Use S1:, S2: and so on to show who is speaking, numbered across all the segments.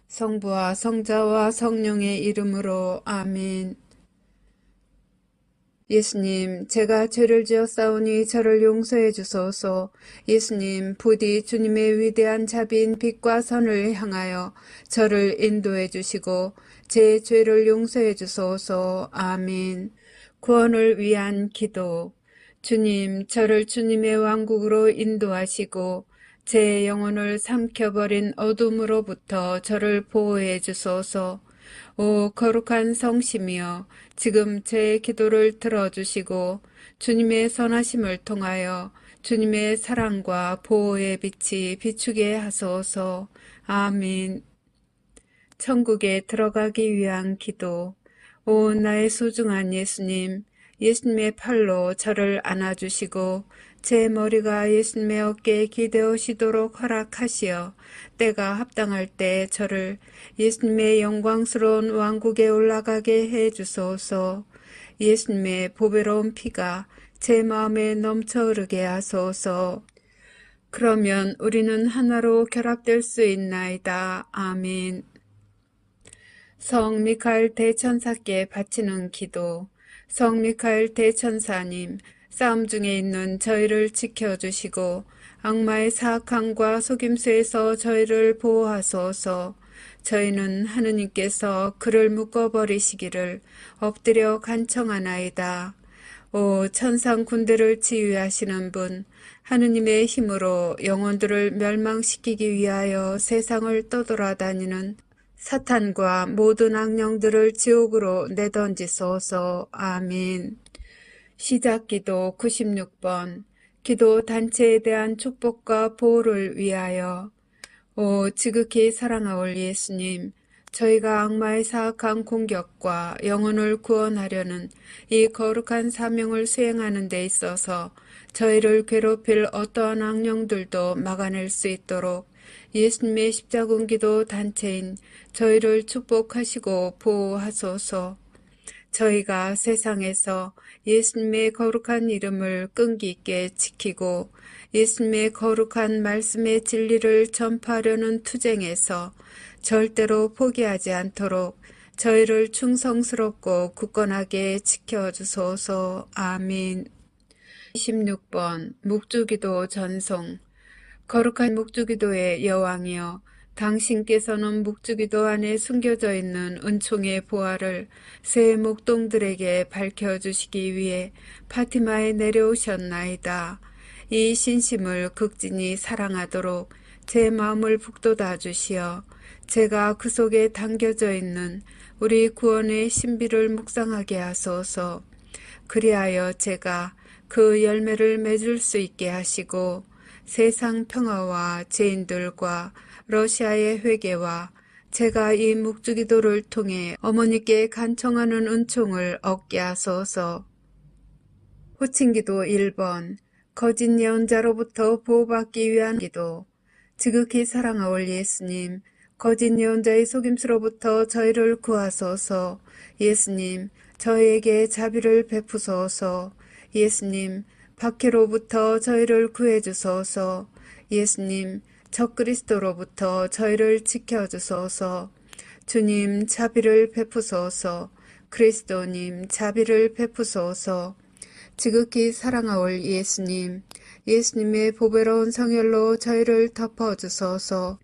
S1: 성부와 성자와 성령의 이름으로 아멘. 예수님, 제가 죄를 지었사오니 저를 용서해 주소서. 예수님, 부디 주님의 위대한 자비인 빛과 선을 향하여 저를 인도해 주시고 제 죄를 용서해 주소서. 아멘. 구원을 위한 기도. 주님, 저를 주님의 왕국으로 인도하시고 제 영혼을 삼켜버린 어둠으로부터 저를 보호해 주소서. 오 거룩한 성심이여, 지금 제 기도를 들어주시고 주님의 선하심을 통하여 주님의 사랑과 보호의 빛이 비추게 하소서. 아멘. 천국에 들어가기 위한 기도. 오 나의 소중한 예수님, 예수님의 팔로 저를 안아주시고 제 머리가 예수님의 어깨에 기대어시도록 허락하시어 때가 합당할 때 저를 예수님의 영광스러운 왕국에 올라가게 해주소서. 예수님의 보배로운 피가 제 마음에 넘쳐 흐르게 하소서. 그러면 우리는 하나로 결합될 수 있나이다. 아멘. 성 미카엘 대천사께 바치는 기도. 성 미카엘 대천사님, 싸움 중에 있는 저희를 지켜주시고 악마의 사악함과 속임수에서 저희를 보호하소서. 저희는 하느님께서 그를 묶어버리시기를 엎드려 간청하나이다. 오 천상 군대를 지휘하시는 분, 하느님의 힘으로 영혼들을 멸망시키기 위하여 세상을 떠돌아다니는 사탄과 모든 악령들을 지옥으로 내던지소서. 아멘. 시작기도 96번. 기도 단체에 대한 축복과 보호를 위하여. 오 지극히 사랑하올 예수님, 저희가 악마의 사악한 공격과 영혼을 구원하려는 이 거룩한 사명을 수행하는 데 있어서 저희를 괴롭힐 어떠한 악령들도 막아낼 수 있도록 예수님의 십자군기도 단체인 저희를 축복하시고 보호하소서. 저희가 세상에서 예수님의 거룩한 이름을 끈기 있게 지키고 예수님의 거룩한 말씀의 진리를 전파하려는 투쟁에서 절대로 포기하지 않도록 저희를 충성스럽고 굳건하게 지켜주소서. 아멘. 26번 묵주기도 전송. 거룩한 묵주기도의 여왕이여, 당신께서는 묵주기도 안에 숨겨져 있는 은총의 보화를 새 목동들에게 밝혀주시기 위해 파티마에 내려오셨나이다. 이 신심을 극진히 사랑하도록 제 마음을 북돋아 주시어 제가 그 속에 담겨져 있는 우리 구원의 신비를 묵상하게 하소서. 그리하여 제가 그 열매를 맺을 수 있게 하시고 세상 평화와 죄인들과 러시아의 회개와 제가 이 묵주기도를 통해 어머니께 간청하는 은총을 얻게 하소서. 호칭기도 1번. 거짓 예언자로부터 보호받기 위한 기도. 지극히 사랑하올 예수님, 거짓 예언자의 속임수로부터 저희를 구하소서. 예수님, 저희에게 자비를 베푸소서. 예수님, 박해로부터 저희를 구해주소서. 예수님, 적그리스도로부터 저희를 지켜주소서. 주님, 자비를 베푸소서. 그리스도님, 자비를 베푸소서. 지극히 사랑하올 예수님, 예수님의 보배로운 성혈로 저희를 덮어주소서.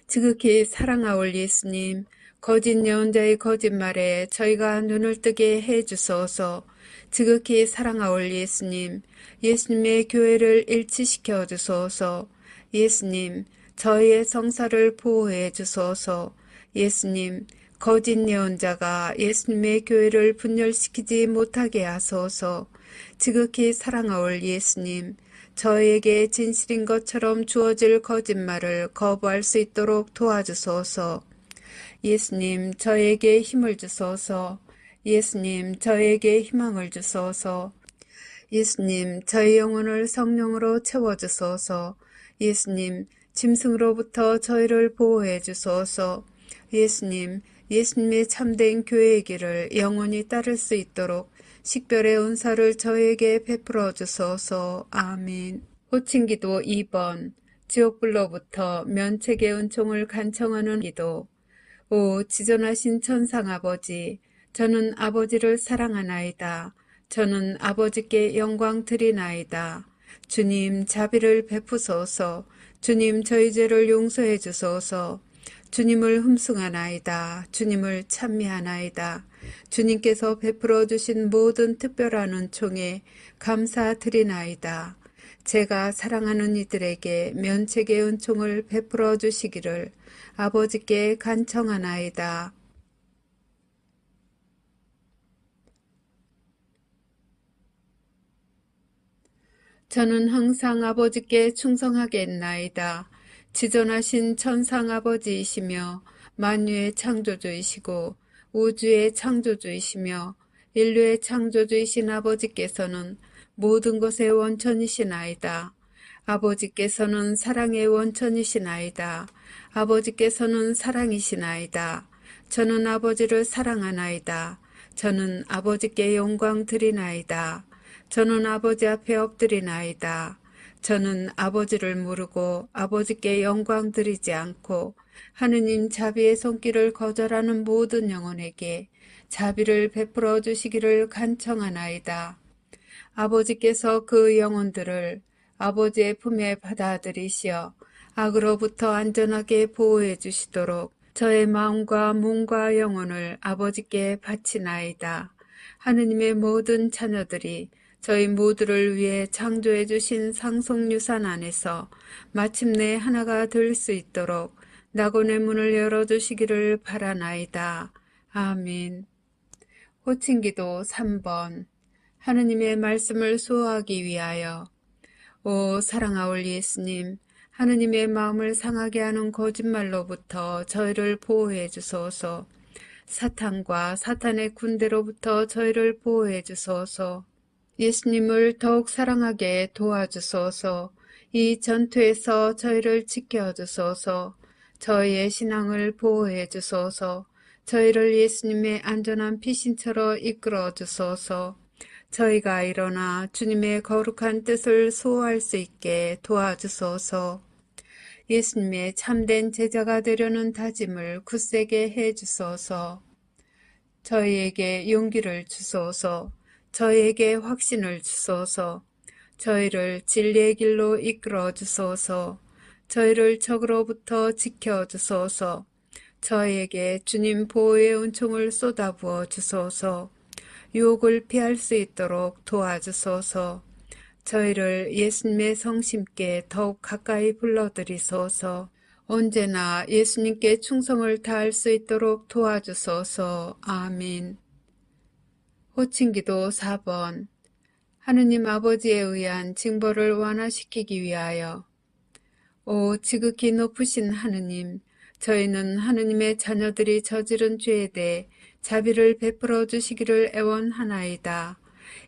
S1: 지극히 사랑하올 예수님, 거짓 예언자의 거짓말에 저희가 눈을 뜨게 해주소서. 지극히 사랑하올 예수님, 예수님의 교회를 일치시켜 주소서. 예수님, 저희의 성사를 보호해 주소서. 예수님, 거짓 예언자가 예수님의 교회를 분열시키지 못하게 하소서. 지극히 사랑하올 예수님, 저희에게 진실인 것처럼 주어질 거짓말을 거부할 수 있도록 도와주소서. 예수님, 저에게 힘을 주소서. 예수님, 저에게 희망을 주소서. 예수님, 저희 영혼을 성령으로 채워주소서. 예수님, 짐승으로부터 저희를 보호해 주소서. 예수님, 예수님의 참된 교회의 길을 영원히 따를 수 있도록 식별의 은사를 저에게 베풀어 주소서. 아멘. 호칭기도 2번. 지옥불로부터 면책의 은총을 간청하는 기도. 오 지존하신 천상 아버지, 저는 아버지를 사랑하나이다. 저는 아버지께 영광 드리나이다. 주님 자비를 베푸소서. 주님 저희 죄를 용서해 주소서. 주님을 흠숭하나이다. 주님을 찬미하나이다. 주님께서 베풀어 주신 모든 특별한 은총에 감사드리나이다. 제가 사랑하는 이들에게 면책의 은총을 베풀어 주시기를 아버지께 간청하나이다. 저는 항상 아버지께 충성하겠나이다. 지존하신 천상 아버지이시며 만유의 창조주이시고 우주의 창조주이시며 인류의 창조주이신 아버지께서는 모든 것의 원천이시나이다. 아버지께서는 사랑의 원천이시나이다. 아버지께서는 사랑이시나이다. 저는 아버지를 사랑하나이다. 저는 아버지께 영광 드리나이다. 저는 아버지 앞에 엎드리나이다. 저는 아버지를 모르고 아버지께 영광 드리지 않고 하느님 자비의 손길을 거절하는 모든 영혼에게 자비를 베풀어 주시기를 간청하나이다. 아버지께서 그 영혼들을 아버지의 품에 받아들이시어 악으로부터 안전하게 보호해 주시도록 저의 마음과 몸과 영혼을 아버지께 바치나이다. 하느님의 모든 자녀들이 저희 모두를 위해 창조해 주신 상속유산 안에서 마침내 하나가 될 수 있도록 낙원의 문을 열어주시기를 바라나이다. 아멘. 호칭기도 3번. 하느님의 말씀을 수호하기 위하여. 오 사랑하올 예수님, 하느님의 마음을 상하게 하는 거짓말로부터 저희를 보호해 주소서. 사탄과 사탄의 군대로부터 저희를 보호해 주소서. 예수님을 더욱 사랑하게 도와주소서. 이 전투에서 저희를 지켜주소서. 저희의 신앙을 보호해 주소서. 저희를 예수님의 안전한 피신처로 이끌어 주소서. 저희가 일어나 주님의 거룩한 뜻을 수호할 수 있게 도와주소서. 예수님의 참된 제자가 되려는 다짐을 굳세게 해 주소서. 저희에게 용기를 주소서. 저희에게 확신을 주소서. 저희를 진리의 길로 이끌어 주소서. 저희를 적으로부터 지켜 주소서. 저희에게 주님 보호의 은총을 쏟아부어 주소서. 유혹을 피할 수 있도록 도와주소서. 저희를 예수님의 성심께 더욱 가까이 불러들이소서. 언제나 예수님께 충성을 다할 수 있도록 도와주소서. 아멘. 호칭기도 4번. 하느님 아버지에 의한 징벌을 완화시키기 위하여. 오 지극히 높으신 하느님, 저희는 하느님의 자녀들이 저지른 죄에 대해 자비를 베풀어 주시기를 애원하나이다.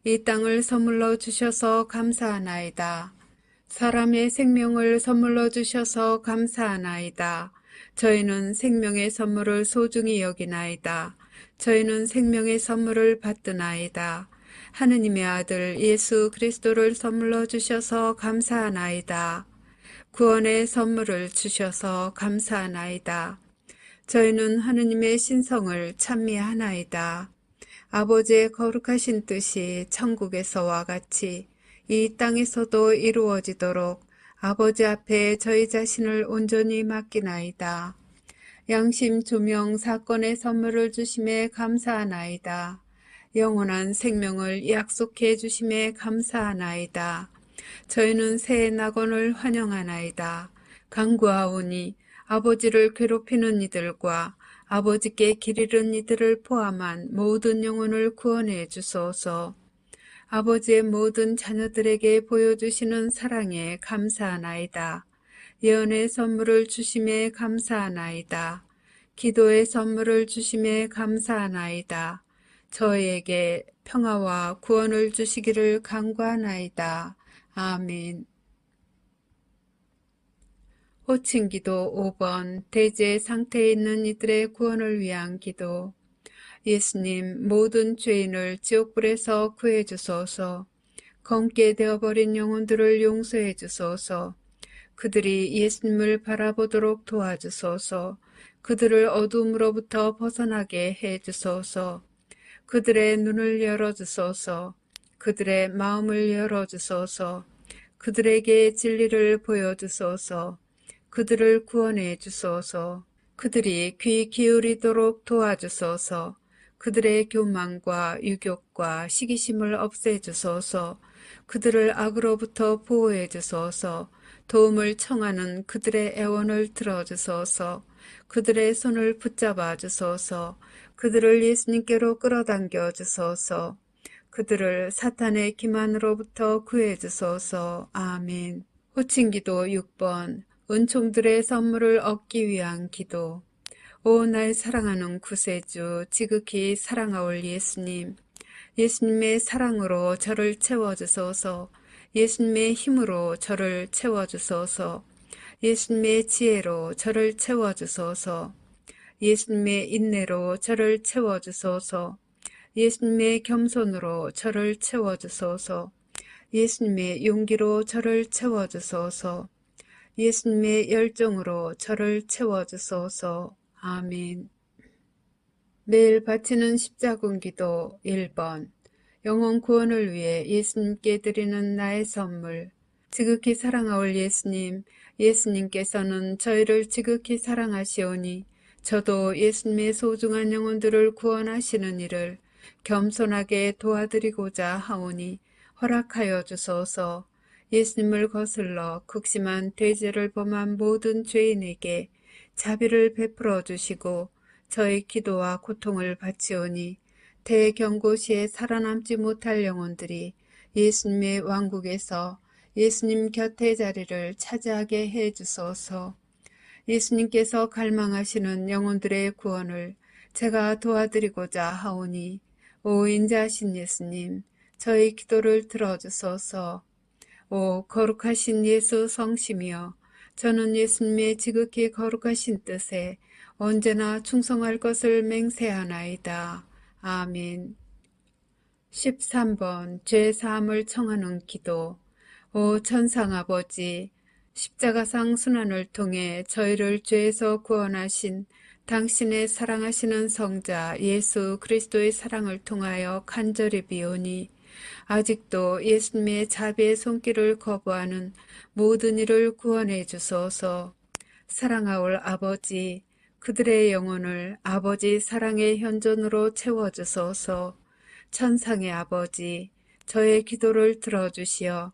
S1: 이 땅을 선물로 주셔서 감사하나이다. 사람의 생명을 선물로 주셔서 감사하나이다. 저희는 생명의 선물을 소중히 여기나이다. 저희는 생명의 선물을 받드나이다. 하느님의 아들 예수 그리스도를 선물로 주셔서 감사하나이다. 구원의 선물을 주셔서 감사하나이다. 저희는 하느님의 신성을 찬미하나이다. 아버지의 거룩하신 뜻이 천국에서와 같이 이 땅에서도 이루어지도록 아버지 앞에 저희 자신을 온전히 맡기나이다. 양심 조명 사건의 선물을 주심에 감사하나이다. 영원한 생명을 약속해 주심에 감사하나이다. 저희는 새 낙원을 환영하나이다. 간구하오니 아버지를 괴롭히는 이들과 아버지께 길 잃은 이들을 포함한 모든 영혼을 구원해 주소서. 아버지의 모든 자녀들에게 보여주시는 사랑에 감사하나이다. 예언의 선물을 주심에 감사하나이다. 기도의 선물을 주심에 감사하나이다. 저희에게 평화와 구원을 주시기를 간구하나이다. 아멘. 호칭기도 5번. 대제 상태에 있는 이들의 구원을 위한 기도. 예수님, 모든 죄인을 지옥불에서 구해 주소서. 검게 되어버린 영혼들을 용서해 주소서. 그들이 예수님을 바라보도록 도와주소서. 그들을 어둠으로부터 벗어나게 해 주소서. 그들의 눈을 열어주소서. 그들의 마음을 열어주소서. 그들에게 진리를 보여주소서. 그들을 구원해 주소서. 그들이 귀 기울이도록 도와주소서. 그들의 교만과 유욕과 시기심을 없애주소서. 그들을 악으로부터 보호해 주소서. 도움을 청하는 그들의 애원을 들어주소서. 그들의 손을 붙잡아 주소서. 그들을 예수님께로 끌어당겨 주소서. 그들을 사탄의 기만으로부터 구해 주소서. 아멘. 호칭기도 6번. 은총들의 선물을 얻기 위한 기도. 오, 날 사랑하는 구세주, 지극히 사랑하올 예수님. 예수님의 사랑으로 저를 채워주소서. 예수님의 힘으로 저를 채워주소서. 예수님의 지혜로 저를 채워주소서. 예수님의 인내로 저를 채워주소서. 예수님의 겸손으로 저를 채워주소서. 예수님의 용기로 저를 채워주소서. 예수님의 열정으로 저를 채워주소서. 아멘. 매일 바치는 십자군 기도 1번. 영혼 구원을 위해 예수님께 드리는 나의 선물. 지극히 사랑하올 예수님, 예수님께서는 저희를 지극히 사랑하시오니 저도 예수님의 소중한 영혼들을 구원하시는 일을 겸손하게 도와드리고자 하오니 허락하여 주소서. 예수님을 거슬러 극심한 대죄를 범한 모든 죄인에게 자비를 베풀어 주시고 저의 기도와 고통을 바치오니 대경고시에 살아남지 못할 영혼들이 예수님의 왕국에서 예수님 곁의 자리를 차지하게 해 주소서. 예수님께서 갈망하시는 영혼들의 구원을 제가 도와드리고자 하오니 오 인자하신 예수님, 저의 기도를 들어주소서. 오 거룩하신 예수 성심이여, 저는 예수님의 지극히 거룩하신 뜻에 언제나 충성할 것을 맹세하나이다. 아멘. 13번 죄사함을 청하는 기도. 오 천상아버지, 십자가상 순환을 통해 저희를 죄에서 구원하신 당신의 사랑하시는 성자 예수 그리스도의 사랑을 통하여 간절히 비오니 아직도 예수님의 자비의 손길을 거부하는 모든 이를 구원해 주소서. 사랑하올 아버지, 그들의 영혼을 아버지 사랑의 현존으로 채워주소서. 천상의 아버지, 저의 기도를 들어주시어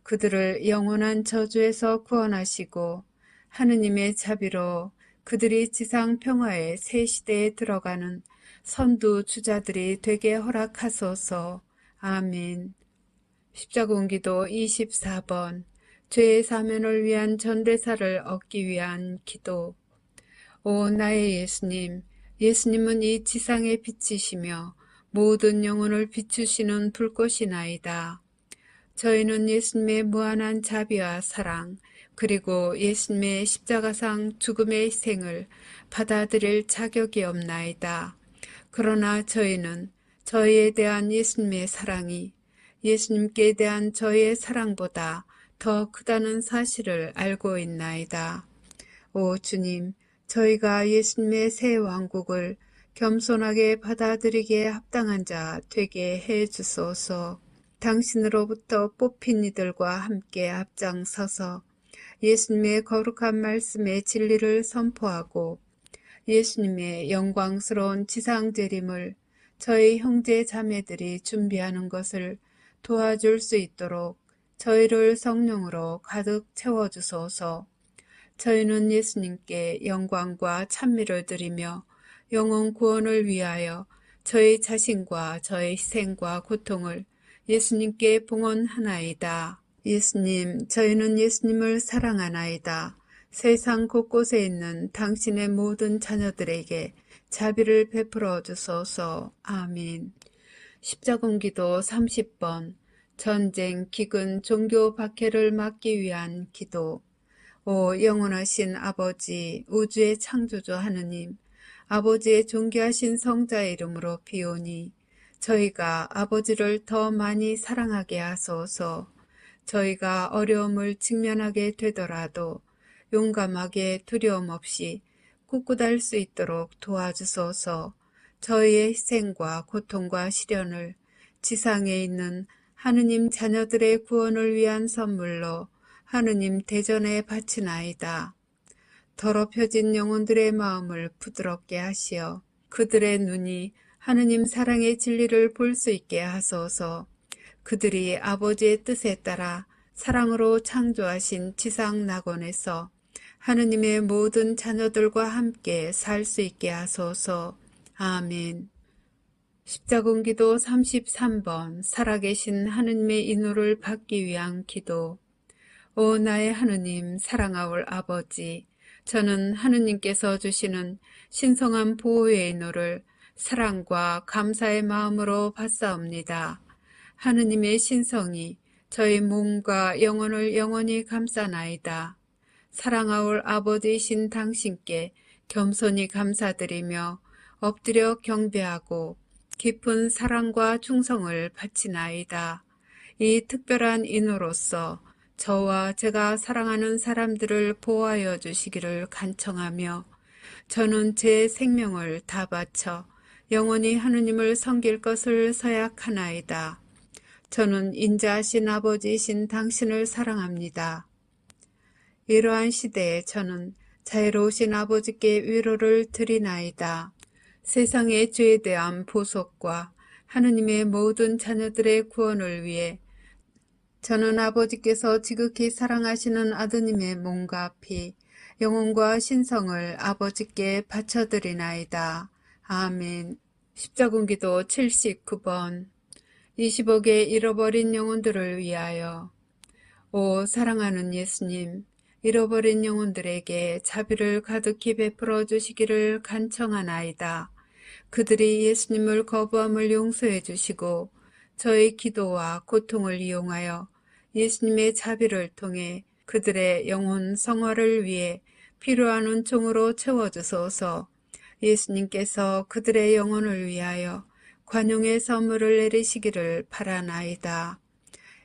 S1: 그들을 영원한 저주에서 구원하시고 하느님의 자비로 그들이 지상 평화의 새 시대에 들어가는 선두 주자들이 되게 허락하소서. 아멘. 십자군기도 24번. 죄의 사면을 위한 전대사를 얻기 위한 기도. 오 나의 예수님, 예수님은 이 지상의 빛이시며 모든 영혼을 비추시는 불꽃이나이다. 저희는 예수님의 무한한 자비와 사랑, 그리고 예수님의 십자가상 죽음의 희생을 받아들일 자격이 없나이다. 그러나 저희는 저희에 대한 예수님의 사랑이 예수님께 대한 저희의 사랑보다 더 크다는 사실을 알고 있나이다. 오 주님, 저희가 예수님의 새 왕국을 겸손하게 받아들이기에 합당한 자 되게 해 주소서. 당신으로부터 뽑힌 이들과 함께 앞장서서 예수님의 거룩한 말씀의 진리를 선포하고 예수님의 영광스러운 지상재림을 저희 형제 자매들이 준비하는 것을 도와줄 수 있도록 저희를 성령으로 가득 채워주소서. 저희는 예수님께 영광과 찬미를 드리며 영혼 구원을 위하여 저희 자신과 저희 희생과 고통을 예수님께 봉헌하나이다. 예수님, 저희는 예수님을 사랑하나이다. 세상 곳곳에 있는 당신의 모든 자녀들에게 자비를 베풀어 주소서. 아멘. 십자군기도 30번. 전쟁, 기근, 종교 박해를 막기 위한 기도. 오 영원하신 아버지, 우주의 창조주 하느님, 아버지의 존귀하신 성자의 이름으로 비오니 저희가 아버지를 더 많이 사랑하게 하소서. 저희가 어려움을 직면하게 되더라도 용감하게 두려움 없이 굳굳할 수 있도록 도와주소서. 저희의 희생과 고통과 시련을 지상에 있는 하느님 자녀들의 구원을 위한 선물로 하느님 대전에 바치나이다. 더럽혀진 영혼들의 마음을 부드럽게 하시어 그들의 눈이 하느님 사랑의 진리를 볼 수 있게 하소서. 그들이 아버지의 뜻에 따라 사랑으로 창조하신 지상 낙원에서 하느님의 모든 자녀들과 함께 살 수 있게 하소서. 아멘. 십자군기도 33번 살아계신 하느님의 인호를 받기 위한 기도. 오 나의 하느님 사랑하올 아버지, 저는 하느님께서 주시는 신성한 보호의 인호를 사랑과 감사의 마음으로 받사옵니다. 하느님의 신성이 저희 몸과 영혼을 영원히 감싸나이다. 사랑하올 아버지이신 당신께 겸손히 감사드리며 엎드려 경배하고 깊은 사랑과 충성을 바치나이다. 이 특별한 인호로서 저와 제가 사랑하는 사람들을 보호하여 주시기를 간청하며 저는 제 생명을 다 바쳐 영원히 하느님을 섬길 것을 서약하나이다. 저는 인자하신 아버지이신 당신을 사랑합니다. 이러한 시대에 저는 자애로우신 아버지께 위로를 드리나이다. 세상의 죄에 대한 보속과 하느님의 모든 자녀들의 구원을 위해 저는 아버지께서 지극히 사랑하시는 아드님의 몸과 피, 영혼과 신성을 아버지께 바쳐드리나이다. 아멘. 십자군기도 79번 20억의 잃어버린 영혼들을 위하여. 오 사랑하는 예수님, 잃어버린 영혼들에게 자비를 가득히 베풀어 주시기를 간청하나이다. 그들이 예수님을 거부함을 용서해 주시고 저의 기도와 고통을 이용하여 예수님의 자비를 통해 그들의 영혼 성화를 위해 필요한 은총으로 채워주소서. 예수님께서 그들의 영혼을 위하여 관용의 선물을 내리시기를 바라나이다.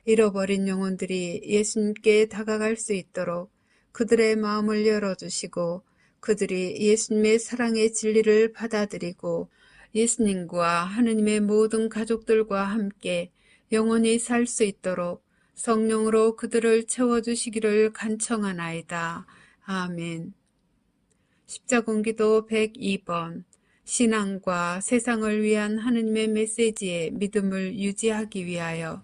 S1: 잃어버린 영혼들이 예수님께 다가갈 수 있도록 그들의 마음을 열어주시고 그들이 예수님의 사랑의 진리를 받아들이고 예수님과 하느님의 모든 가족들과 함께 영원히 살 수 있도록 성령으로 그들을 채워주시기를 간청하나이다. 아멘. 십자군기도 102번 신앙과 세상을 위한 하느님의 메시지에 믿음을 유지하기 위하여.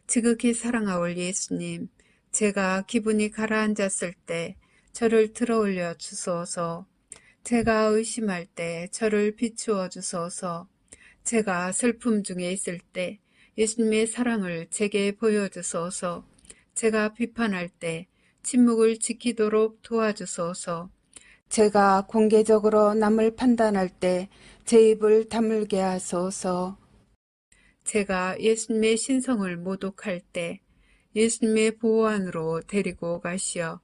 S1: 지극히 사랑하올 예수님, 제가 기분이 가라앉았을 때 저를 들어올려 주소서. 제가 의심할 때 저를 비추어 주소서. 제가 슬픔 중에 있을 때 예수님의 사랑을 제게 보여주소서. 제가 비판할 때 침묵을 지키도록 도와주소서. 제가 공개적으로 남을 판단할 때 제 입을 다물게 하소서. 제가 예수님의 신성을 모독할 때 예수님의 보호 안으로 데리고 가시어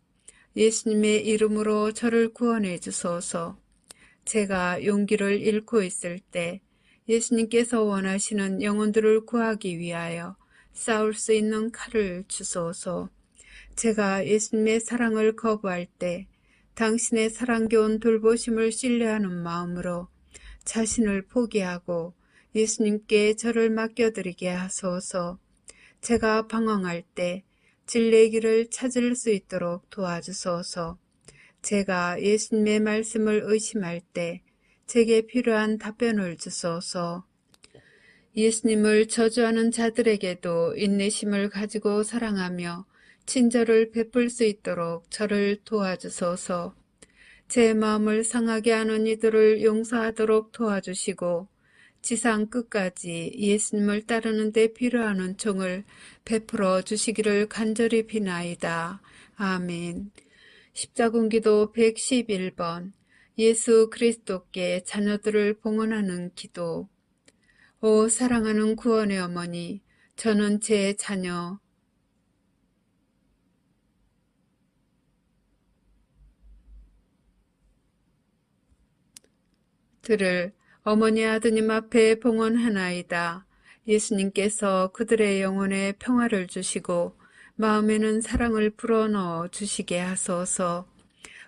S1: 예수님의 이름으로 저를 구원해 주소서. 제가 용기를 잃고 있을 때 예수님께서 원하시는 영혼들을 구하기 위하여 싸울 수 있는 칼을 주소서. 제가 예수님의 사랑을 거부할 때 당신의 사랑겨운 돌보심을 신뢰하는 마음으로 자신을 포기하고 예수님께 저를 맡겨드리게 하소서. 제가 방황할 때 진리의 길을 찾을 수 있도록 도와주소서. 제가 예수님의 말씀을 의심할 때 제게 필요한 답변을 주소서. 예수님을 저주하는 자들에게도 인내심을 가지고 사랑하며 친절을 베풀 수 있도록 저를 도와주소서. 제 마음을 상하게 하는 이들을 용서하도록 도와주시고 지상 끝까지 예수님을 따르는 데 필요한 은총을 베풀어 주시기를 간절히 비나이다. 아멘. 십자군기도 111번 예수 그리스도께 자녀들을 봉헌하는 기도. 오 사랑하는 구원의 어머니, 저는 제 자녀 들을 어머니 아드님 앞에 봉헌하나이다. 예수님께서 그들의 영혼에 평화를 주시고 마음에는 사랑을 불어넣어 주시게 하소서.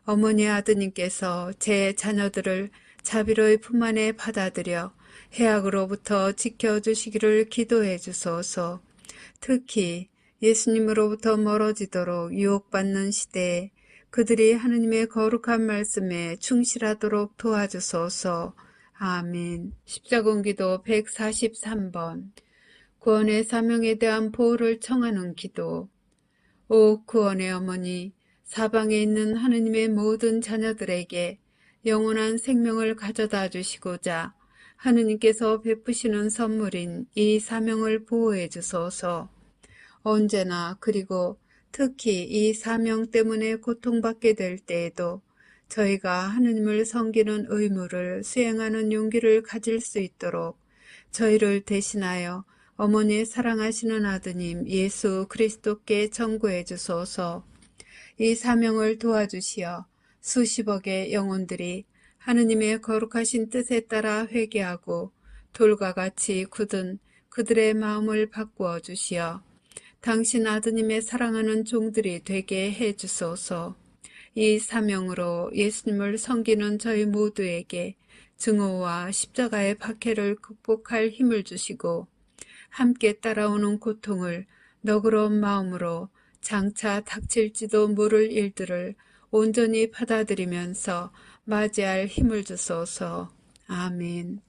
S1: 어머니 아드님께서 제 자녀들을 자비로이 품 안에 받아들여 해악으로부터 지켜주시기를 기도해 주소서. 특히 예수님으로부터 멀어지도록 유혹받는 시대에 그들이 하느님의 거룩한 말씀에 충실하도록 도와주소서. 아멘. 십자군기도 143번. 구원의 사명에 대한 보호를 청하는 기도. 오 구원의 어머니, 사방에 있는 하느님의 모든 자녀들에게 영원한 생명을 가져다 주시고자 하느님께서 베푸시는 선물인 이 사명을 보호해 주소서. 언제나 그리고 특히 이 사명 때문에 고통받게 될 때에도 저희가 하느님을 섬기는 의무를 수행하는 용기를 가질 수 있도록 저희를 대신하여 어머니의 사랑하시는 아드님 예수 그리스도께 전구해 주소서. 이 사명을 도와주시어 수십억의 영혼들이 하느님의 거룩하신 뜻에 따라 회개하고 돌과 같이 굳은 그들의 마음을 바꾸어 주시어 당신 아드님의 사랑하는 종들이 되게 해 주소서. 이 사명으로 예수님을 섬기는 저희 모두에게 증오와 십자가의 박해를 극복할 힘을 주시고 함께 따라오는 고통을 너그러운 마음으로 장차 닥칠지도 모를 일들을 온전히 받아들이면서 맞이할 힘을 주소서. 아멘.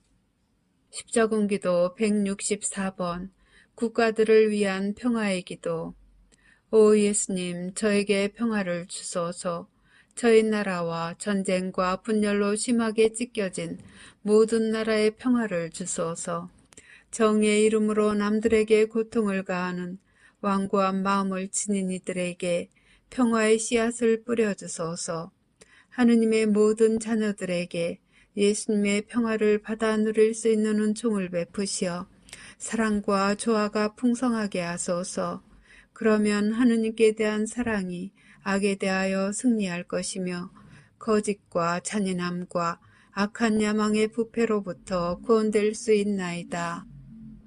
S1: 십자군기도 164번. 국가들을 위한 평화의 기도. 오 예수님, 저에게 평화를 주소서. 저희 나라와 전쟁과 분열로 심하게 찢겨진 모든 나라의 평화를 주소서. 정의의 이름으로 남들에게 고통을 가하는 완고한 마음을 지닌 이들에게 평화의 씨앗을 뿌려주소서. 하느님의 모든 자녀들에게 예수님의 평화를 받아 누릴 수 있는 은총을 베푸시어 사랑과 조화가 풍성하게 하소서. 그러면 하느님께 대한 사랑이 악에 대하여 승리할 것이며 거짓과 잔인함과 악한 야망의 부패로부터 구원될 수 있나이다.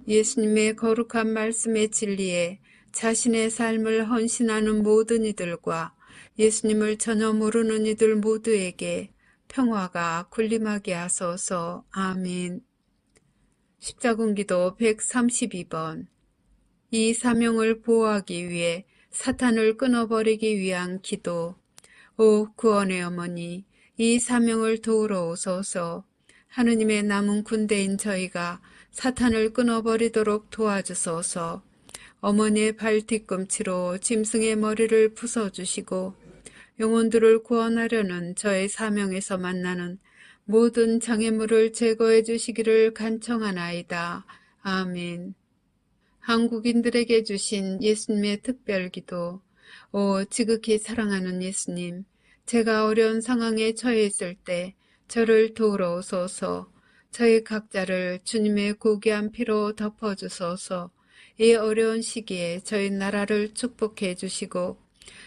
S1: 예수님의 거룩한 말씀의 진리에 자신의 삶을 헌신하는 모든 이들과 예수님을 전혀 모르는 이들 모두에게 평화가 군림하게 하소서. 아멘. 십자군기도 132번. 이 사명을 보호하기 위해 사탄을 끊어버리기 위한 기도. 오 구원의 어머니, 이 사명을 도우러 오소서. 하느님의 남은 군대인 저희가 사탄을 끊어버리도록 도와주소서. 어머니의 발 뒤꿈치로 짐승의 머리를 부숴주시고 영혼들을 구원하려는 저의 사명에서 만나는 모든 장애물을 제거해 주시기를 간청하나이다. 아멘. 한국인들에게 주신 예수님의 특별기도. 오 지극히 사랑하는 예수님, 제가 어려운 상황에 처해 있을 때 저를 도우러 오소서. 저희 각자를 주님의 고귀한 피로 덮어주소서. 이 어려운 시기에 저희 나라를 축복해 주시고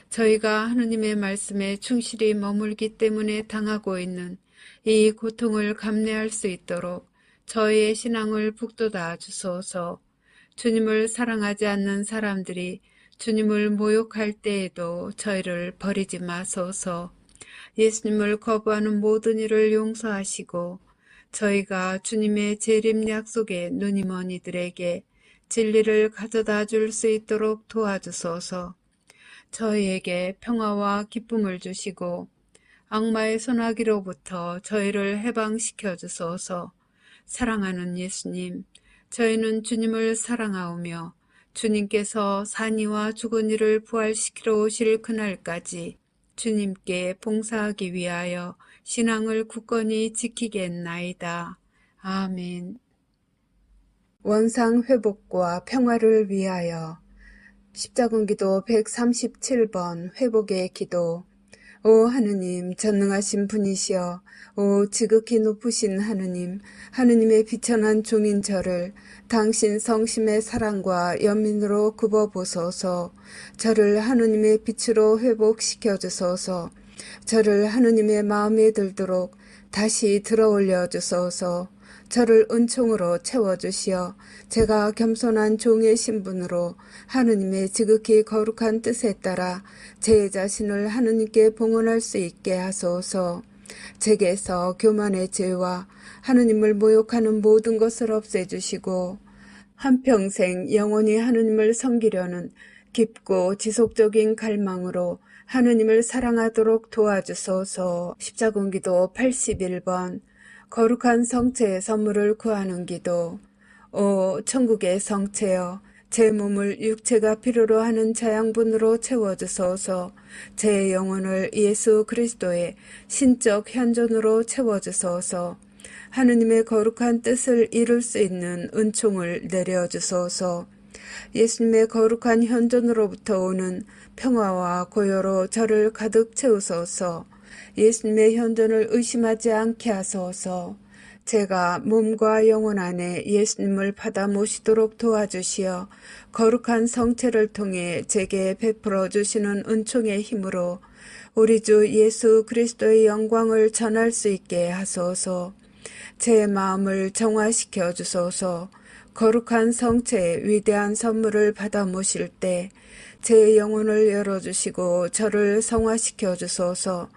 S1: 저희가 하느님의 말씀에 충실히 머물기 때문에 당하고 있는 이 고통을 감내할 수 있도록 저희의 신앙을 북돋아 주소서. 주님을 사랑하지 않는 사람들이 주님을 모욕할 때에도 저희를 버리지 마소서. 예수님을 거부하는 모든 일을 용서하시고 저희가 주님의 재림 약속에 눈이 먼 이들에게 진리를 가져다 줄 수 있도록 도와주소서. 저희에게 평화와 기쁨을 주시고 악마의 손아귀로부터 저희를 해방시켜 주소서. 사랑하는 예수님, 저희는 주님을 사랑하오며 주님께서 산이와 죽은 이를 부활시키러 오실 그날까지 주님께 봉사하기 위하여 신앙을 굳건히 지키겠나이다. 아멘. 원상 회복과 평화를 위하여. 십자군기도 137번. 회복의 기도. 오 하느님, 전능하신 분이시여, 오 지극히 높으신 하느님, 하느님의 비천한 종인 저를 당신 성심의 사랑과 연민으로 굽어보소서. 저를 하느님의 빛으로 회복시켜 주소서. 저를 하느님의 마음에 들도록 다시 들어올려 주소서. 저를 은총으로 채워주시어 제가 겸손한 종의 신분으로 하느님의 지극히 거룩한 뜻에 따라 제 자신을 하느님께 봉헌할 수 있게 하소서. 제게서 교만의 죄와 하느님을 모욕하는 모든 것을 없애주시고 한평생 영원히 하느님을 섬기려는 깊고 지속적인 갈망으로 하느님을 사랑하도록 도와주소서. 십자군기도 81번 거룩한 성체의 선물을 구하는 기도. 오 천국의 성체여, 제 몸을 육체가 필요로 하는 자양분으로 채워주소서. 제 영혼을 예수 그리스도의 신적 현존으로 채워주소서. 하느님의 거룩한 뜻을 이룰 수 있는 은총을 내려주소서. 예수님의 거룩한 현존으로부터 오는 평화와 고요로 저를 가득 채우소서. 예수님의 현존을 의심하지 않게 하소서. 제가 몸과 영혼 안에 예수님을 받아 모시도록 도와주시어 거룩한 성체를 통해 제게 베풀어 주시는 은총의 힘으로 우리 주 예수 그리스도의 영광을 전할 수 있게 하소서. 제 마음을 정화시켜 주소서. 거룩한 성체의 위대한 선물을 받아 모실 때 제 영혼을 열어주시고 저를 성화시켜 주소서.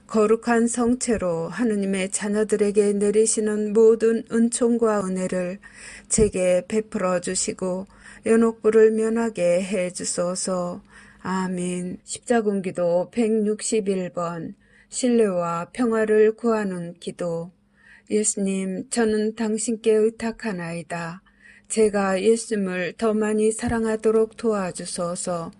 S1: 거룩한 성체로 하느님의 자녀들에게 내리시는 모든 은총과 은혜를 제게 베풀어 주시고 연옥불을 면하게 해 주소서. 아멘. 십자군기도 161번 신뢰와 평화를 구하는 기도. 예수님, 저는 당신께 의탁하나이다. 제가 예수님을 더 많이 사랑하도록 도와주소서.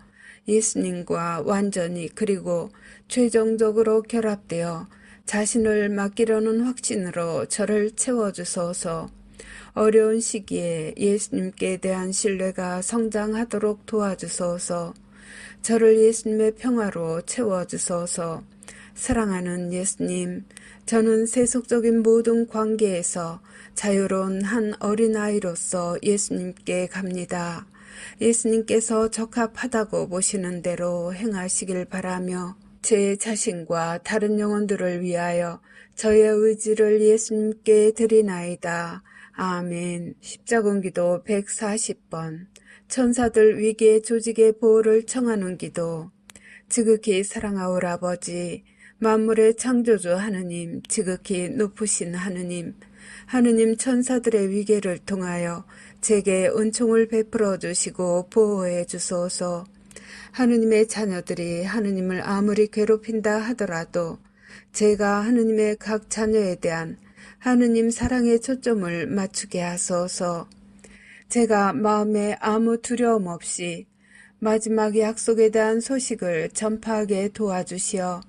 S1: 예수님과 완전히 그리고 최종적으로 결합되어 자신을 맡기려는 확신으로 저를 채워주소서. 어려운 시기에 예수님께 대한 신뢰가 성장하도록 도와주소서. 저를 예수님의 평화로 채워주소서. 사랑하는 예수님, 저는 세속적인 모든 관계에서 자유로운 한 어린아이로서 예수님께 갑니다. 예수님께서 적합하다고 보시는 대로 행하시길 바라며 제 자신과 다른 영혼들을 위하여 저의 의지를 예수님께 드리나이다. 아멘. 십자군기도 140번 천사들 위기의 조직의 보호를 청하는 기도. 지극히 사랑하올 아버지, 만물의 창조주 하느님, 지극히 높으신 하느님, 하느님 천사들의 위계를 통하여 제게 은총을 베풀어 주시고 보호해 주소서. 하느님의 자녀들이 하느님을 아무리 괴롭힌다 하더라도 제가 하느님의 각 자녀에 대한 하느님 사랑의 초점을 맞추게 하소서. 제가 마음에 아무 두려움 없이 마지막 약속에 대한 소식을 전파하게 도와주시어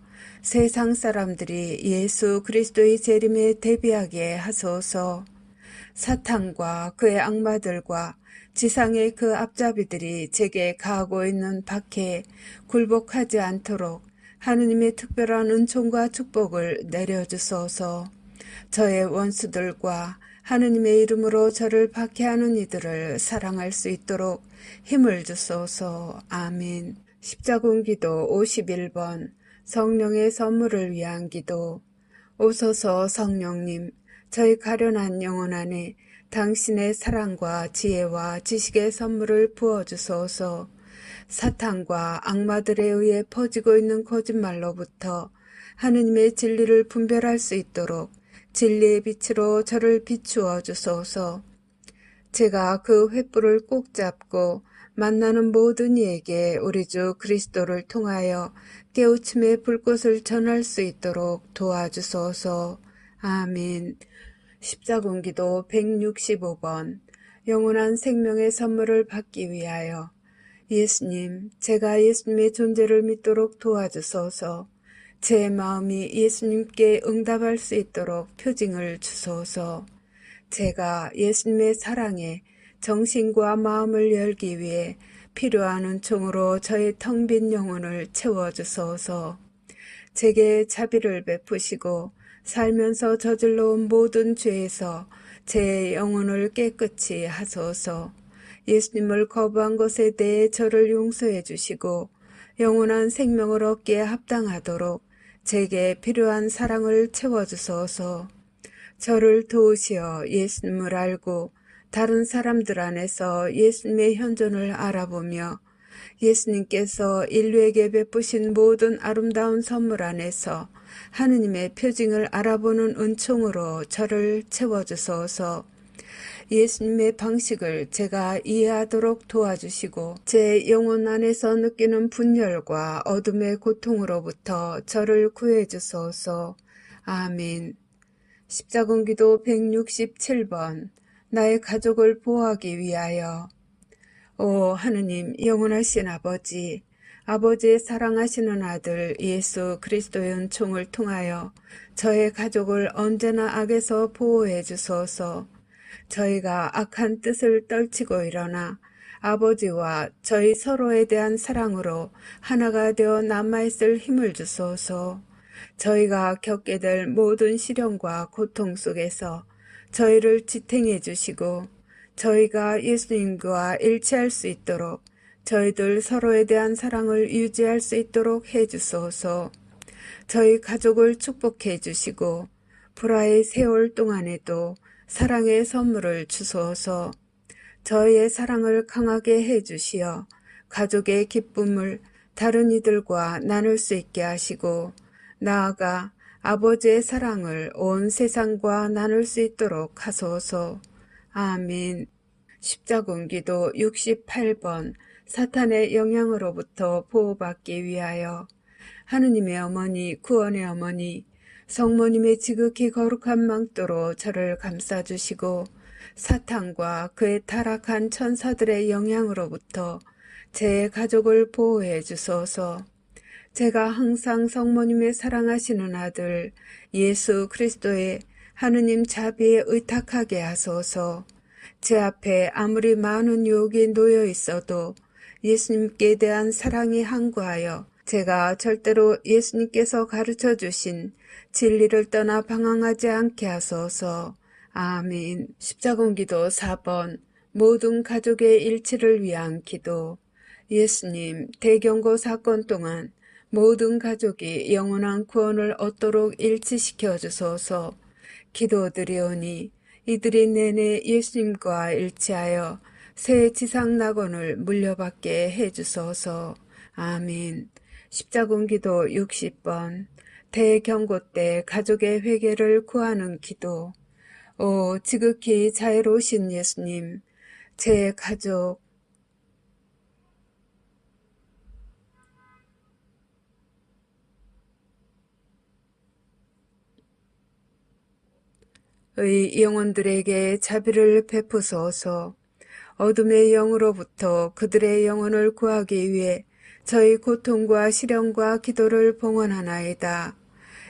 S1: 세상 사람들이 예수 그리스도의 재림에 대비하게 하소서. 사탄과 그의 악마들과 지상의 그 앞잡이들이 제게 가하고 있는 박해에 굴복하지 않도록 하느님의 특별한 은총과 축복을 내려주소서. 저의 원수들과 하느님의 이름으로 저를 박해하는 이들을 사랑할 수 있도록 힘을 주소서. 아멘. 십자군기도 51번 성령의 선물을 위한 기도. 오소서 성령님, 저희 가련한 영혼 안에 당신의 사랑과 지혜와 지식의 선물을 부어주소서. 사탄과 악마들에 의해 퍼지고 있는 거짓말로부터 하느님의 진리를 분별할 수 있도록 진리의 빛으로 저를 비추어 주소서. 제가 그 횃불을 꼭 잡고 만나는 모든 이에게 우리 주 그리스도를 통하여 깨우침의 불꽃을 전할 수 있도록 도와주소서. 아멘. 십자군기도 165번 영원한 생명의 선물을 받기 위하여. 예수님, 제가 예수님의 존재를 믿도록 도와주소서. 제 마음이 예수님께 응답할 수 있도록 표징을 주소서. 제가 예수님의 사랑에 정신과 마음을 열기 위해 필요한 은총으로 저의 텅 빈 영혼을 채워주소서. 제게 자비를 베푸시고 살면서 저질러온 모든 죄에서 제 영혼을 깨끗이 하소서. 예수님을 거부한 것에 대해 저를 용서해 주시고 영원한 생명을 얻기에 합당하도록 제게 필요한 사랑을 채워주소서. 저를 도우시어 예수님을 알고 다른 사람들 안에서 예수님의 현존을 알아보며 예수님께서 인류에게 베푸신 모든 아름다운 선물 안에서 하느님의 표징을 알아보는 은총으로 저를 채워주소서. 예수님의 방식을 제가 이해하도록 도와주시고 제 영혼 안에서 느끼는 분열과 어둠의 고통으로부터 저를 구해주소서. 아멘. 십자군기도 167번. 나의 가족을 보호하기 위하여. 오 하느님, 영원하신 아버지, 아버지의 사랑하시는 아들 예수 그리스도의 은총을 통하여 저의 가족을 언제나 악에서 보호해 주소서. 저희가 악한 뜻을 떨치고 일어나 아버지와 저희 서로에 대한 사랑으로 하나가 되어 남아있을 힘을 주소서. 저희가 겪게 될 모든 시련과 고통 속에서 저희를 지탱해 주시고 저희가 예수님과 일치할 수 있도록 저희들 서로에 대한 사랑을 유지할 수 있도록 해주소서. 저희 가족을 축복해 주시고 불화의 세월 동안에도 사랑의 선물을 주소서. 저희의 사랑을 강하게 해주시어 가족의 기쁨을 다른 이들과 나눌 수 있게 하시고 나아가 아버지의 사랑을 온 세상과 나눌 수 있도록 하소서. 아멘. 십자군기도 68번. 사탄의 영향으로부터 보호받기 위하여. 하느님의 어머니, 구원의 어머니, 성모님의 지극히 거룩한 망토로 저를 감싸주시고 사탄과 그의 타락한 천사들의 영향으로부터 제 가족을 보호해 주소서. 제가 항상 성모님의 사랑하시는 아들 예수 그리스도의 하느님 자비에 의탁하게 하소서. 제 앞에 아무리 많은 유혹이 놓여 있어도 예수님께 대한 사랑이 항구하여 제가 절대로 예수님께서 가르쳐 주신 진리를 떠나 방황하지 않게 하소서. 아멘. 십자군기도 4번. 모든 가족의 일치를 위한 기도. 예수님, 대경고 사건 동안 모든 가족이 영원한 구원을 얻도록 일치시켜 주소서. 기도드리오니 이들이 내내 예수님과 일치하여 새 지상 낙원을 물려받게 해주소서. 아멘. 십자군기도 60번. 대경고 때 가족의 회개를 구하는 기도. 오 지극히 자애로우신 예수님, 제 가족 의 영혼들에게 자비를 베푸소서. 어둠의 영으로부터 그들의 영혼을 구하기 위해 저희 고통과 시련과 기도를 봉헌하나이다.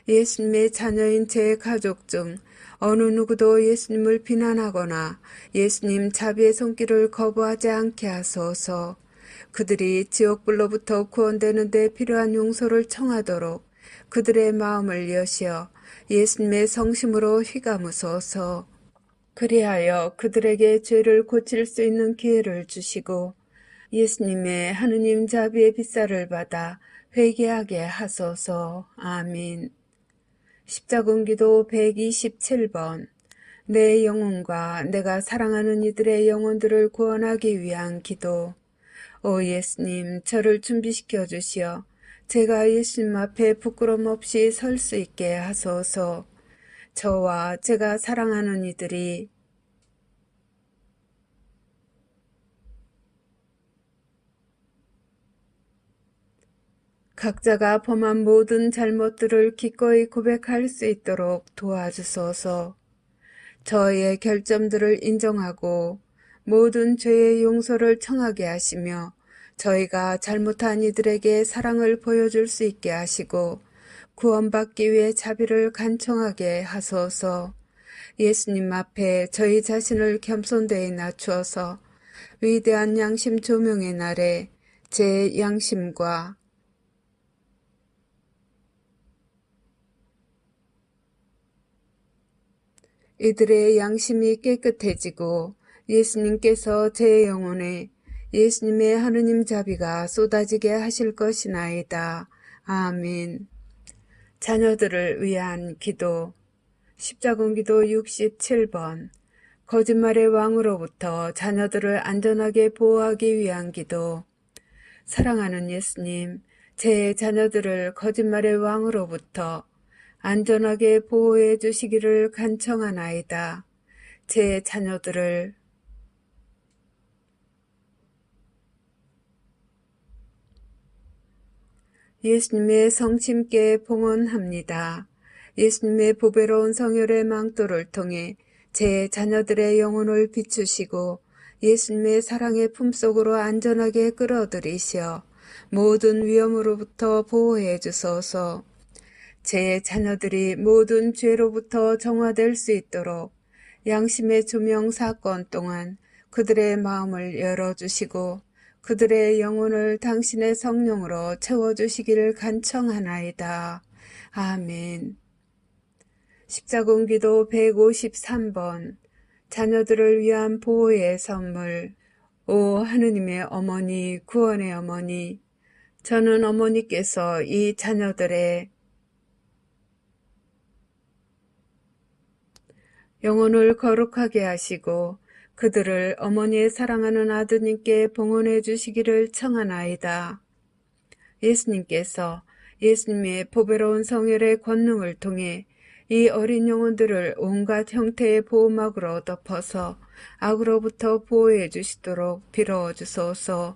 S1: 예수님의 자녀인 제 가족 중 어느 누구도 예수님을 비난하거나 예수님 자비의 손길을 거부하지 않게 하소서. 그들이 지옥불로부터 구원되는 데 필요한 용서를 청하도록 그들의 마음을 여시어 예수님의 성심으로 휘감으소서. 그리하여 그들에게 죄를 고칠 수 있는 기회를 주시고 예수님의 하느님 자비의 빗살을 받아 회개하게 하소서. 아멘. 십자군기도 127번. 내 영혼과 내가 사랑하는 이들의 영혼들을 구원하기 위한 기도. 오 예수님, 저를 준비시켜 주시어 제가 예수님 앞에 부끄럼 없이 설 수 있게 하소서. 저와 제가 사랑하는 이들이 각자가 범한 모든 잘못들을 기꺼이 고백할 수 있도록 도와주소서. 저의 결점들을 인정하고 모든 죄의 용서를 청하게 하시며 저희가 잘못한 이들에게 사랑을 보여줄 수 있게 하시고 구원받기 위해 자비를 간청하게 하소서. 예수님 앞에 저희 자신을 겸손되이 낮추어서 위대한 양심 조명의 날에 제 양심과 이들의 양심이 깨끗해지고 예수님께서 제 영혼에 예수님의 하느님 자비가 쏟아지게 하실 것이나이다. 아멘. 자녀들을 위한 기도. 십자군기도 67번. 거짓말의 왕으로부터 자녀들을 안전하게 보호하기 위한 기도. 사랑하는 예수님, 제 자녀들을 거짓말의 왕으로부터 안전하게 보호해 주시기를 간청하나이다. 제 자녀들을 예수님의 성심께 봉헌합니다. 예수님의 보배로운 성혈의 망토를 통해 제 자녀들의 영혼을 비추시고 예수님의 사랑의 품속으로 안전하게 끌어들이시어 모든 위험으로부터 보호해 주소서. 제 자녀들이 모든 죄로부터 정화될 수 있도록 양심의 조명 사건 동안 그들의 마음을 열어주시고 그들의 영혼을 당신의 성령으로 채워주시기를 간청하나이다. 아멘. 십자군기도 153번. 자녀들을 위한 보호의 선물. 오 하느님의 어머니, 구원의 어머니, 저는 어머니께서 이 자녀들의 영혼을 거룩하게 하시고 그들을 어머니의 사랑하는 아드님께 봉헌해 주시기를 청하나이다. 예수님께서 예수님의 보배로운 성혈의 권능을 통해 이 어린 영혼들을 온갖 형태의 보호막으로 덮어서 악으로부터 보호해 주시도록 빌어 주소서.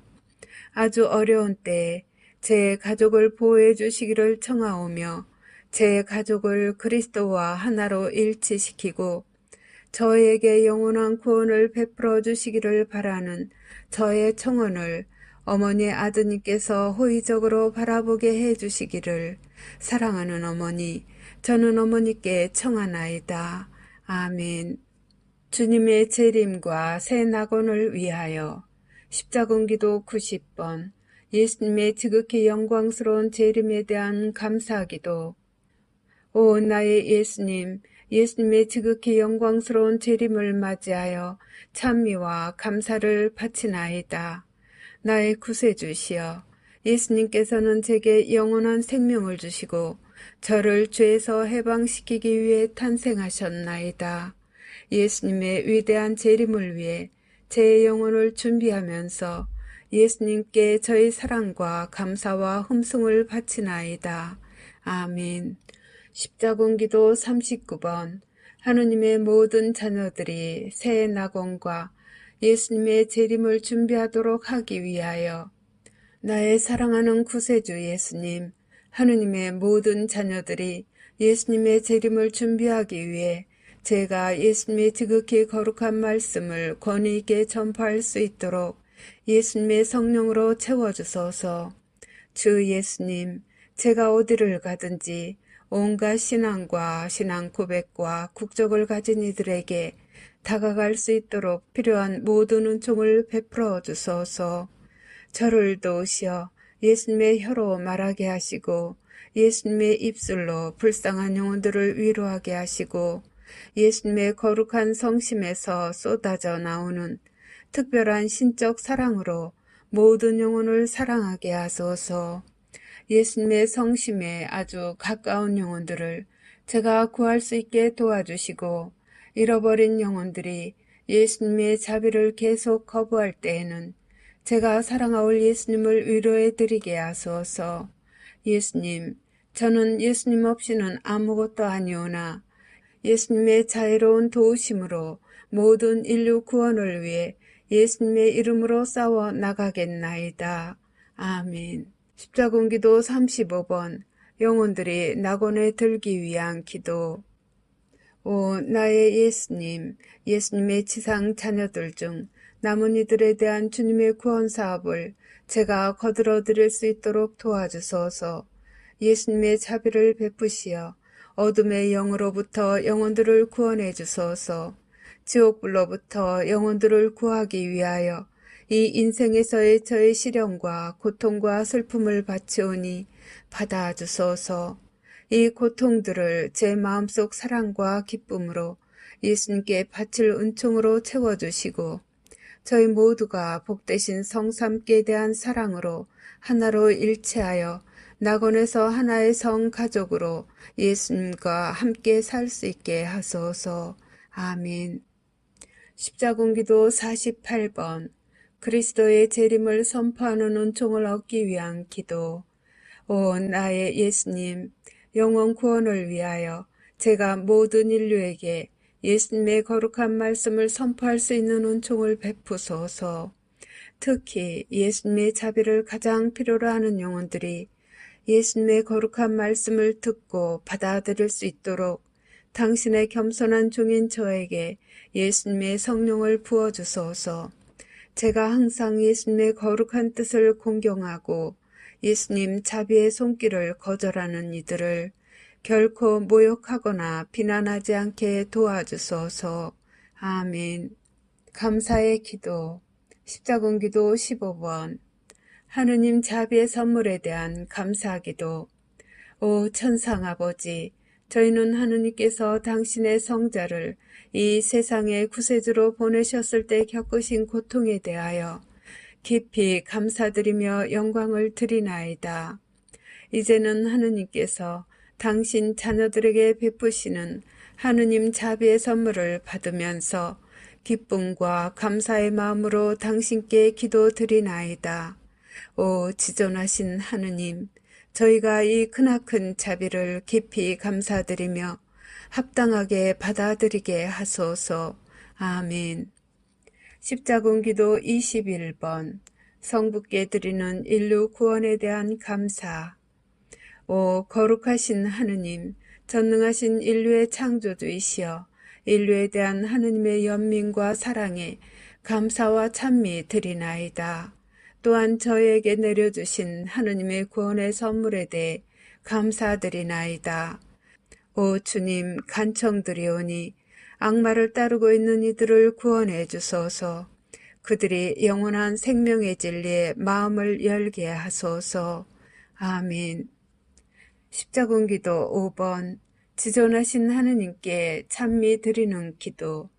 S1: 아주 어려운 때에 제 가족을 보호해 주시기를 청하오며 제 가족을 그리스도와 하나로 일치시키고 저에게 영원한 구원을 베풀어 주시기를 바라는 저의 청원을 어머니의 아드님께서 호의적으로 바라보게 해 주시기를 사랑하는 어머니, 저는 어머니께 청하나이다. 아멘. 주님의 재림과 새 낙원을 위하여. 십자군기도 90번. 예수님의 지극히 영광스러운 재림에 대한 감사기도. 오 나의 예수님, 예수님의 지극히 영광스러운 재림을 맞이하여 찬미와 감사를 바치나이다. 나의 구세주시여, 예수님께서는 제게 영원한 생명을 주시고 저를 죄에서 해방시키기 위해 탄생하셨나이다. 예수님의 위대한 재림을 위해 제 영혼을 준비하면서 예수님께 저의 사랑과 감사와 흠숭을 바치나이다. 아멘. 십자군기도 39번. 하느님의 모든 자녀들이 새 낙원과 예수님의 재림을 준비하도록 하기 위하여 나의 사랑하는 구세주 예수님, 하느님의 모든 자녀들이 예수님의 재림을 준비하기 위해 제가 예수님의 지극히 거룩한 말씀을 권위 있게 전파할 수 있도록 예수님의 성령으로 채워주소서. 주 예수님, 제가 어디를 가든지 온갖 신앙과 신앙 고백과 국적을 가진 이들에게 다가갈 수 있도록 필요한 모든 은총을 베풀어 주소서. 저를 도우시어 예수님의 혀로 말하게 하시고 예수님의 입술로 불쌍한 영혼들을 위로하게 하시고 예수님의 거룩한 성심에서 쏟아져 나오는 특별한 신적 사랑으로 모든 영혼을 사랑하게 하소서. 예수님의 성심에 아주 가까운 영혼들을 제가 구할 수 있게 도와주시고 잃어버린 영혼들이 예수님의 자비를 계속 거부할 때에는 제가 사랑하올 예수님을 위로해 드리게 하소서. 예수님, 저는 예수님 없이는 아무것도 아니오나 예수님의 자애로운 도우심으로 모든 인류 구원을 위해 예수님의 이름으로 싸워 나가겠나이다. 아멘. 십자군기도 35번. 영혼들이 낙원에 들기 위한 기도. 오 나의 예수님, 예수님의 지상 자녀들 중 남은 이들에 대한 주님의 구원 사업을 제가 거들어 드릴 수 있도록 도와주소서. 예수님의 자비를 베푸시어 어둠의 영으로부터 영혼들을 구원해 주소서. 지옥불로부터 영혼들을 구하기 위하여 이 인생에서의 저의 시련과 고통과 슬픔을 바치오니 받아주소서. 이 고통들을 제 마음속 사랑과 기쁨으로 예수님께 바칠 은총으로 채워주시고 저희 모두가 복되신 성삼께 대한 사랑으로 하나로 일체하여 낙원에서 하나의 성 가족으로 예수님과 함께 살 수 있게 하소서. 아멘. 십자군기도 48번 그리스도의 재림을 선포하는 은총을 얻기 위한 기도. 오 나의 예수님, 영원 구원을 위하여 제가 모든 인류에게 예수님의 거룩한 말씀을 선포할 수 있는 은총을 베푸소서. 특히 예수님의 자비를 가장 필요로 하는 영혼들이 예수님의 거룩한 말씀을 듣고 받아들일 수 있도록 당신의 겸손한 종인 저에게 예수님의 성령을 부어주소서. 제가 항상 예수님의 거룩한 뜻을 공경하고 예수님 자비의 손길을 거절하는 이들을 결코 모욕하거나 비난하지 않게 도와주소서. 아멘. 감사의 기도. 십자군기도 15번 하느님 자비의 선물에 대한 감사기도. 오 천상아버지, 저희는 하느님께서 당신의 성자를 이 세상의 구세주로 보내셨을 때 겪으신 고통에 대하여 깊이 감사드리며 영광을 드리나이다. 이제는 하느님께서 당신 자녀들에게 베푸시는 하느님 자비의 선물을 받으면서 기쁨과 감사의 마음으로 당신께 기도드리나이다. 오 지존하신 하느님, 저희가 이 크나큰 자비를 깊이 감사드리며 합당하게 받아들이게 하소서. 아멘. 십자군기도 21번 성부께 드리는 인류 구원에 대한 감사. 오 거룩하신 하느님, 전능하신 인류의 창조주이시여 인류에 대한 하느님의 연민과 사랑에 감사와 찬미 드리나이다. 또한 저에게 내려주신 하느님의 구원의 선물에 대해 감사드리나이다. 오 주님, 간청드리오니 악마를 따르고 있는 이들을 구원해 주소서. 그들이 영원한 생명의 진리에 마음을 열게 하소서. 아멘. 십자군기도 5번 지존하신 하느님께 찬미 드리는 기도.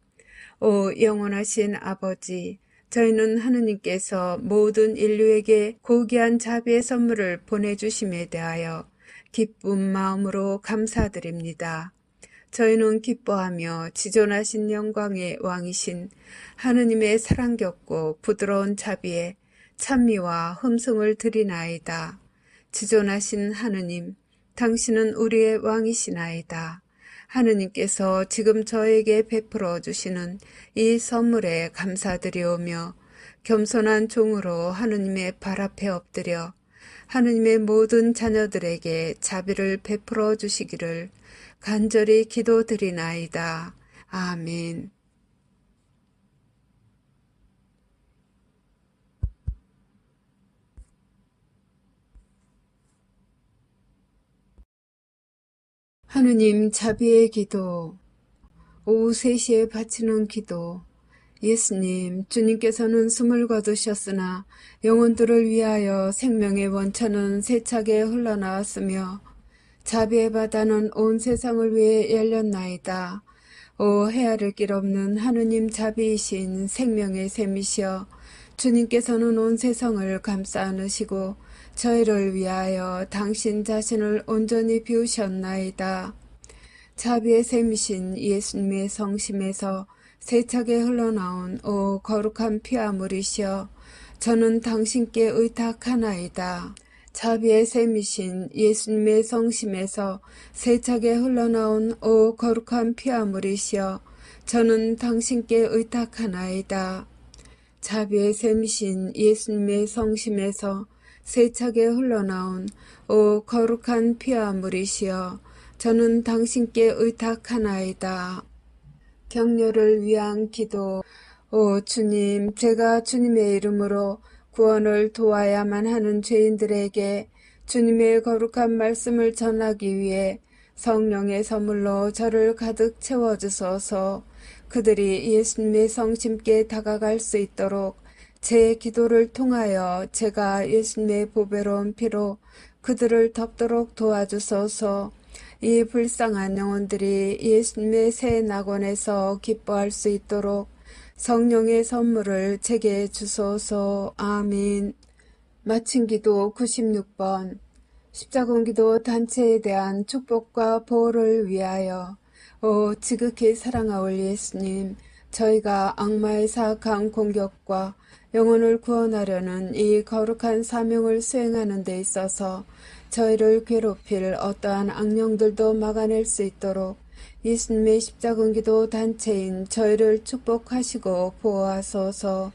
S1: 오 영원하신 아버지, 저희는 하느님께서 모든 인류에게 고귀한 자비의 선물을 보내주심에 대하여 기쁜 마음으로 감사드립니다. 저희는 기뻐하며 지존하신 영광의 왕이신 하느님의 사랑겹고 부드러운 자비에 찬미와 흠성을 드리나이다. 지존하신 하느님, 당신은 우리의 왕이시나이다. 하느님께서 지금 저에게 베풀어 주시는 이 선물에 감사드리오며 겸손한 종으로 하느님의 발 앞에 엎드려 하느님의 모든 자녀들에게 자비를 베풀어 주시기를 간절히 기도드리나이다. 아멘. 하느님 자비의 기도. 오후 3시에 바치는 기도. 예수님, 주님께서는 숨을 거두셨으나 영혼들을 위하여 생명의 원천은 세차게 흘러나왔으며 자비의 바다는 온 세상을 위해 열렸나이다. 오 헤아릴 길 없는 하느님 자비이신 생명의 샘이시여, 주님께서는 온 세상을 감싸 안으시고 저희를 위하여 당신 자신을 온전히 비우셨나이다. 자비의 샘이신 예수님의 성심에서 세차게 흘러나온 오 거룩한 피아물이시여, 저는 당신께 의탁하나이다. 자비의 샘이신 예수님의 성심에서 세차게 흘러나온 오 거룩한 피아물이시여, 저는 당신께 의탁하나이다. 자비의 샘이신 예수님의 성심에서 세차게 흘러나온 오 거룩한 피아물이시여, 저는 당신께 의탁하나이다. 격려를 위한 기도. 오 주님, 제가 주님의 이름으로 구원을 도와야만 하는 죄인들에게 주님의 거룩한 말씀을 전하기 위해 성령의 선물로 저를 가득 채워주소서. 그들이 예수님의 성심께 다가갈 수 있도록 제 기도를 통하여 제가 예수님의 보배로운 피로 그들을 덮도록 도와주소서. 이 불쌍한 영혼들이 예수님의 새 낙원에서 기뻐할 수 있도록 성령의 선물을 제게 주소서. 아멘. 마친 기도 96번 십자군기도 단체에 대한 축복과 보호를 위하여 지극히 사랑하올 예수님, 저희가 악마의 사악한 공격과 영혼을 구원하려는 이 거룩한 사명을 수행하는 데 있어서 저희를 괴롭힐 어떠한 악령들도 막아낼 수 있도록 예수님의 십자군기도 단체인 저희를 축복하시고 보호하소서.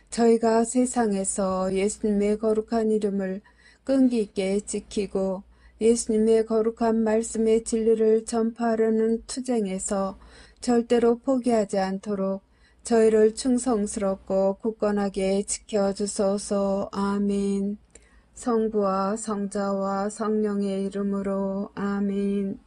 S1: 저희가 세상에서 예수님의 거룩한 이름을 끈기 있게 지키고 예수님의 거룩한 말씀의 진리를 전파하려는 투쟁에서 절대로 포기하지 않도록 저희를 충성스럽고 굳건하게 지켜주소서. 아멘. 성부와 성자와 성령의 이름으로 아멘.